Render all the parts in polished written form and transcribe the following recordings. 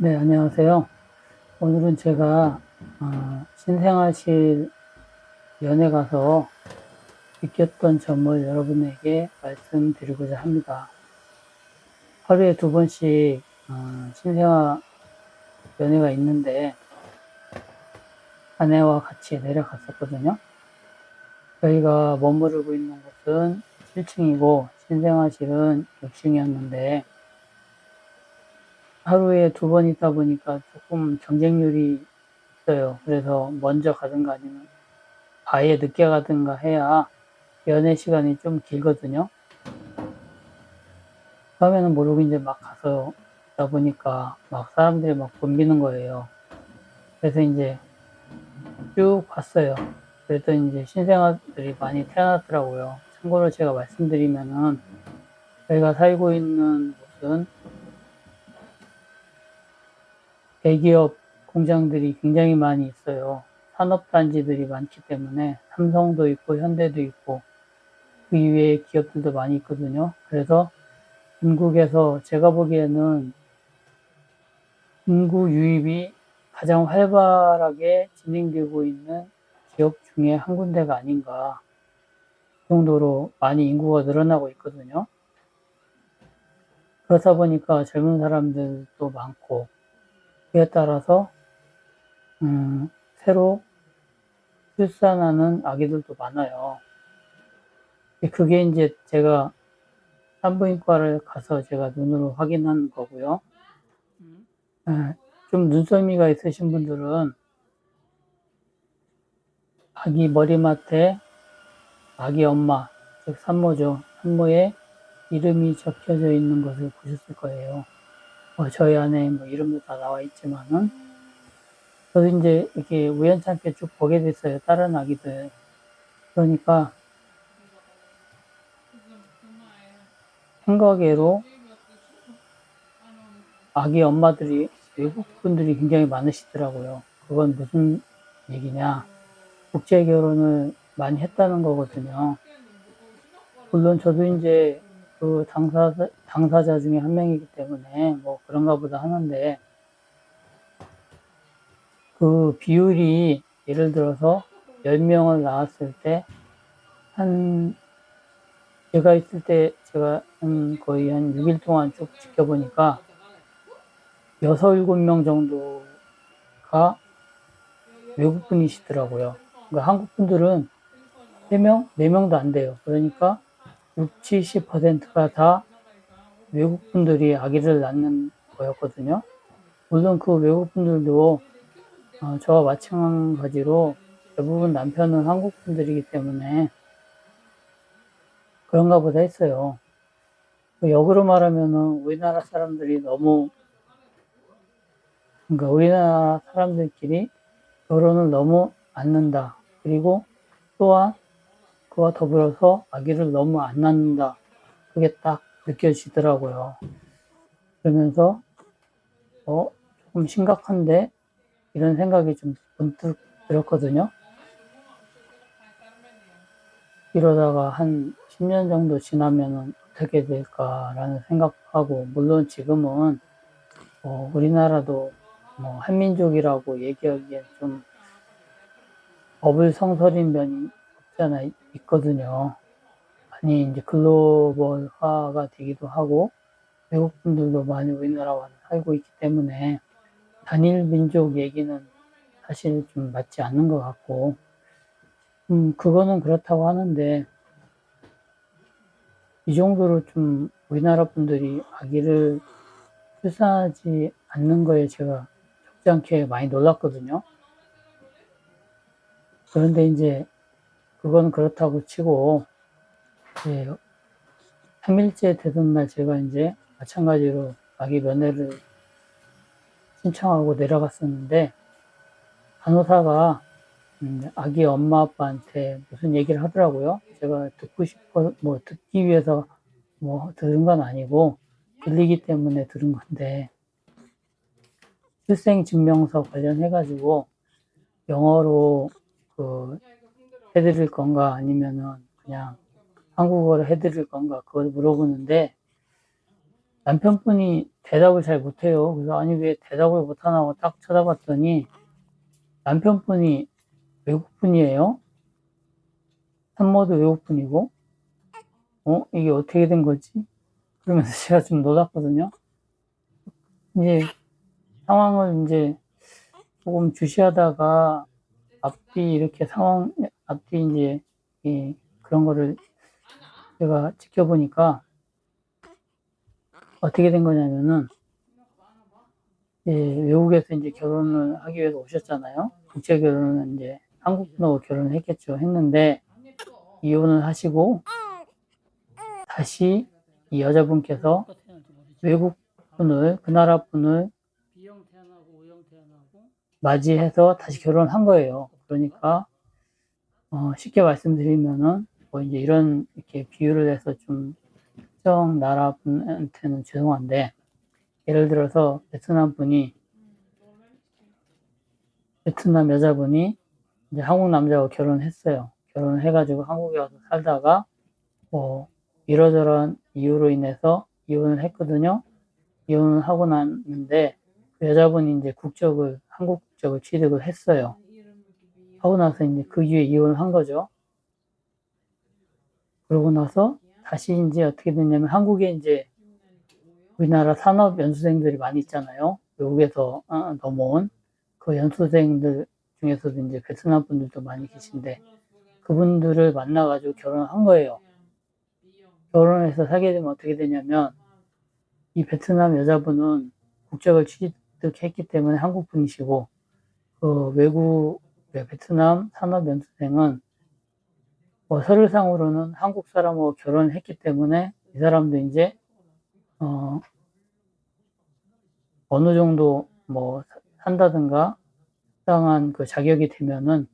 네, 안녕하세요. 오늘은 제가 신생아실 연에 가서 느꼈던 점을 여러분에게 말씀드리고자 합니다. 하루에 2번씩 신생아 연회가 있는데 아내와 같이 내려갔었거든요. 저희가 머무르고 있는 곳은 7층이고 신생아실은 6층이었는데 하루에 2번 있다 보니까 조금 경쟁률이 있어요. 그래서 먼저 가든가 아니면 아예 늦게 가든가 해야 연애 시간이 좀 길거든요. 처음에는 모르고 이제 막 가서 있다 보니까 막 사람들이 막 붐비는 거예요. 그래서 이제 쭉 봤어요. 그랬더니 이제 신생아들이 많이 태어났더라고요. 참고로 제가 말씀드리면은 저희가 살고 있는 곳은 대기업 공장들이 굉장히 많이 있어요. 산업단지들이 많기 때문에 삼성도 있고 현대도 있고 그 이외에 기업들도 많이 있거든요. 그래서 중국에서 제가 보기에는 인구 유입이 가장 활발하게 진행되고 있는 지역 중에 한 군데가 아닌가. 그 정도로 많이 인구가 늘어나고 있거든요. 그렇다 보니까 젊은 사람들도 많고, 그에 따라서, 새로 출산하는 아기들도 많아요. 그게 이제 제가 산부인과를 가서 제가 눈으로 확인한 거고요. 좀 눈썰미가 있으신 분들은 아기 머리맡에 아기 엄마, 즉 산모죠. 산모의 이름이 적혀져 있는 것을 보셨을 거예요. 저희 안에 뭐 이름도 다 나와 있지만은, 저도 이제 이렇게 우연찮게 쭉 보게 됐어요. 다른 아기들. 그러니까 생각외로 아기 엄마들이 외국 분들이 굉장히 많으시더라고요. 그건 무슨 얘기냐. 국제 결혼을 많이 했다는 거거든요. 물론 저도 이제 그 당사자 중에 한 명이기 때문에 뭐 그런가 보다 하는데, 그 비율이 예를 들어서 10명을 낳았을 때, 제가 있을 때 제가 거의 한 6일 동안 쭉 지켜보니까 6, 7명 정도가 외국 분이시더라고요. 그러니까 한국 분들은 3명, 4명도 안 돼요. 그러니까 6, 70%가 다 외국 분들이 아기를 낳는 거였거든요. 물론 그 외국 분들도 저와 마찬가지로 대부분 남편은 한국 분들이기 때문에 그런가 보다 했어요. 역으로 말하면은 우리나라 사람들이 너무, 그러니까 우리나라 사람들끼리 결혼을 너무 안 낳는다. 그리고 또한 그와 더불어서 아기를 너무 안 낳는다. 그게 딱 느껴지더라고요. 그러면서 조금 심각한데 이런 생각이 좀 문득 들었거든요. 이러다가 한 10년 정도 지나면은 어떻게 될까라는 생각하고, 물론 지금은 우리나라도 뭐 한민족이라고 얘기하기엔 좀 어불성설인 면이 없지 않아 있거든요. 많이 이제 글로벌화가 되기도 하고 외국 분들도 많이 우리나라 와서 살고 있기 때문에 단일 민족 얘기는 사실 좀 맞지 않는 것 같고, 그거는 그렇다고 하는데 이 정도로 좀 우리나라 분들이 아기를 출산하지 않는 거에 제가 적지 않게 많이 놀랐거든요. 그런데 이제 그건 그렇다고 치고, 이제 3일째 되던 날 제가 이제 마찬가지로 아기 면회를 신청하고 내려갔었는데, 간호사가 아기 엄마 아빠한테 무슨 얘기를 하더라고요. 제가 듣기 위해서 뭐 들은 건 아니고 들리기 때문에 들은 건데, 출생증명서 관련해가지고 영어로 해드릴 건가 아니면은 그냥 한국어로 해드릴 건가 그걸 물어보는데, 남편분이 대답을 잘 못해요. 그래서 아니 왜 대답을 못하나 하고 딱 쳐다봤더니 남편분이 외국분이에요. 산모도 외국분이고, 이게 어떻게 된 거지? 그러면서 제가 좀 놀랐거든요. 이제 상황을 이제 조금 주시하다가 앞뒤 이렇게 앞뒤 이제 그런 거를 제가 지켜보니까 어떻게 된 거냐면은, 외국에서 이제 결혼을 하기 위해서 오셨잖아요. 국제 결혼은 이제 한국 분하고 결혼을 했겠죠. 했는데, 이혼을 하시고, 다시 이 여자분께서 외국 분을, 그 나라 분을 맞이해서 다시 결혼한 거예요. 그러니까, 쉽게 말씀드리면은, 뭐 이제 이런, 이렇게 비유를 해서 좀 특정 나라 분한테는 죄송한데, 예를 들어서 베트남 여자분이 이제 한국 남자하고 결혼했어요. 결혼을 해가지고 한국에 와서 살다가, 뭐, 이러저러한 이유로 인해서 이혼을 했거든요. 이혼을 하고 났는데, 그 여자분이 이제 한국 국적을 취득을 했어요. 하고 나서 이제 그 이후에 이혼을 한 거죠. 그러고 나서 다시 이제 어떻게 됐냐면 한국에 이제 우리나라 산업 연수생들이 많이 있잖아요. 외국에서 넘어온 그 연수생들 중에서도 이제 베트남 분들도 많이 계신데 그분들을 만나가지고 결혼한 거예요. 결혼해서 사게 되면 어떻게 되냐면 이 베트남 여자분은 국적을 취득했기 때문에 한국 분이시고 그 외국의 베트남 산업 연수생은 뭐 서류상으로는 한국 사람하고 결혼했기 때문에 이 사람도 이제 어느 정도 뭐 산다든가 적당한 그 자격이 되면은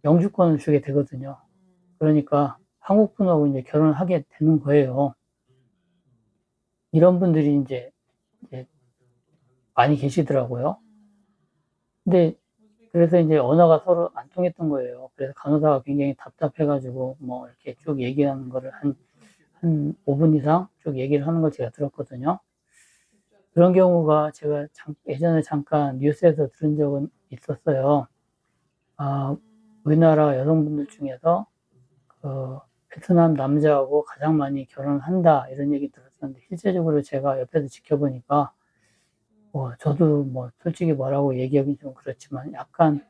영주권을 주게 되거든요. 그러니까 한국 분하고 이제 결혼을 하게 되는 거예요. 이런 분들이 이제 많이 계시더라고요. 근데 그래서 이제 언어가 서로 안 통했던 거예요. 그래서 간호사가 굉장히 답답해가지고 뭐 이렇게 쭉 얘기하는 거를 한 5분 이상 쭉 얘기를 하는 걸 제가 들었거든요. 그런 경우가 제가 예전에 잠깐 뉴스에서 들은 적은 있었어요. 우리나라 여성분들 중에서 그 베트남 남자하고 가장 많이 결혼한다 이런 얘기 들었었는데 실제적으로 제가 옆에서 지켜보니까 저도 뭐 솔직히 뭐라고 얘기하기 좀 그렇지만 약간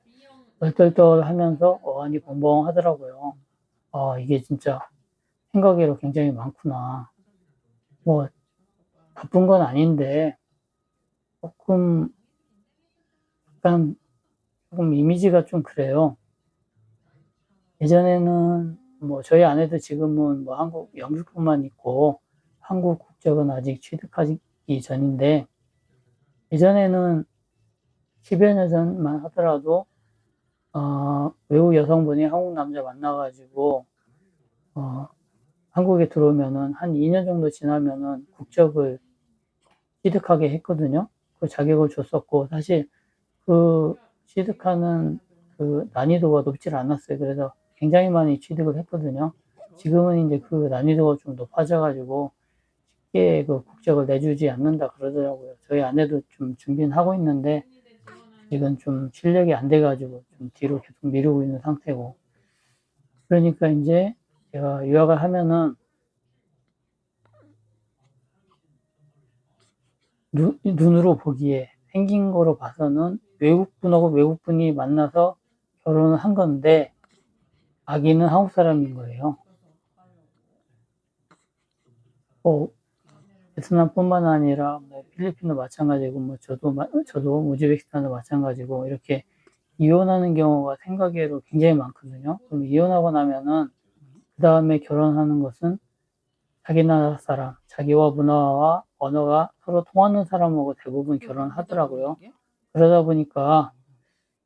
얼떨떨하면서 어안이 벙벙하더라고요. 이게 진짜 생각외로 굉장히 많구나. 뭐 나쁜 건 아닌데 조금 약간 조금 이미지가 좀 그래요. 예전에는 뭐 저희 아내도 지금은 뭐 한국 영주권만 있고 한국 국적은 아직 취득하기 전인데 예전에는 10여 년 전만 하더라도 외국 여성분이 한국 남자 만나가지고 한국에 들어오면은 한 2년 정도 지나면은 국적을 취득하게 했거든요. 그 자격을 줬었고 사실 그 취득하는 그 난이도가 높질 않았어요. 그래서 굉장히 많이 취득을 했거든요. 지금은 이제 그 난이도가 좀 높아져가지고 쉽게 그 국적을 내주지 않는다 그러더라고요. 저희 아내도 좀 준비는 하고 있는데 지금 좀 실력이 안 돼가지고 좀 뒤로 계속 미루고 있는 상태고. 그러니까 이제 제가 유학을 하면은 눈으로 보기에 생긴 거로 봐서는 외국분하고 외국분이 만나서 결혼을 한 건데 아기는 한국 사람인 거예요. 베트남뿐만 아니라 뭐 필리핀도 마찬가지고 뭐 저도 우즈베키스탄도 마찬가지고 이렇게 이혼하는 경우가 생각외로 굉장히 많거든요. 그럼 이혼하고 나면은 그 다음에 결혼하는 것은 자기 나라 사람, 자기와 문화와 언어가 서로 통하는 사람하고 대부분 결혼하더라고요. 그러다 보니까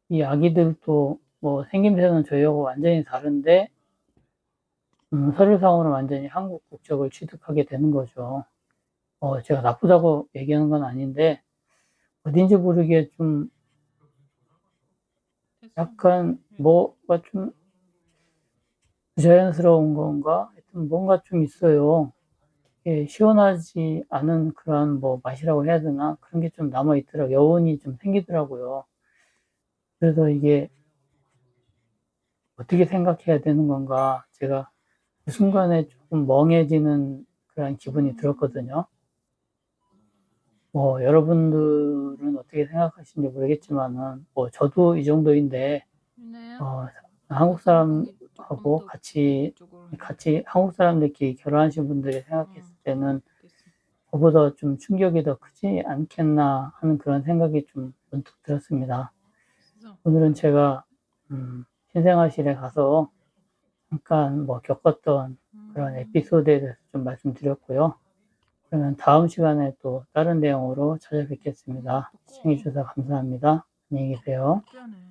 이 아기들도 뭐 생김새는 저희하고 완전히 다른데 서류상으로 완전히 한국 국적을 취득하게 되는 거죠. 제가 나쁘다고 얘기하는 건 아닌데 어딘지 모르게 좀 약간 뭐가 좀 부자연스러운 건가? 하여튼 뭔가 좀 있어요. 시원하지 않은 그런 뭐 맛이라고 해야 되나? 그런 게 좀 남아있더라고요. 여운이 좀 생기더라고요. 그래서 이게 어떻게 생각해야 되는 건가? 제가 그 순간에 조금 멍해지는 그런 기분이 들었거든요. 뭐, 여러분들은 어떻게 생각하시는지 모르겠지만은, 뭐, 저도 이 정도인데, 유나야, 한국 짬뽕이 조금 사람하고 더 이쪽으로 해봐. 같이 한국 사람들끼리 결혼하신 분들이 생각했을 때는 됐어. 저보다 좀 충격이 더 크지 않겠나 하는 그런 생각이 좀 문득 들었습니다. 됐어. 오늘은 제가, 신생아실에 가서 잠깐 뭐 겪었던 그런 에피소드에 대해서 좀 말씀드렸고요. 그러면 다음 시간에 또 다른 내용으로 찾아뵙겠습니다. 또 꺼. 시청해주셔서 감사합니다. 안녕히 계세요. 미안해.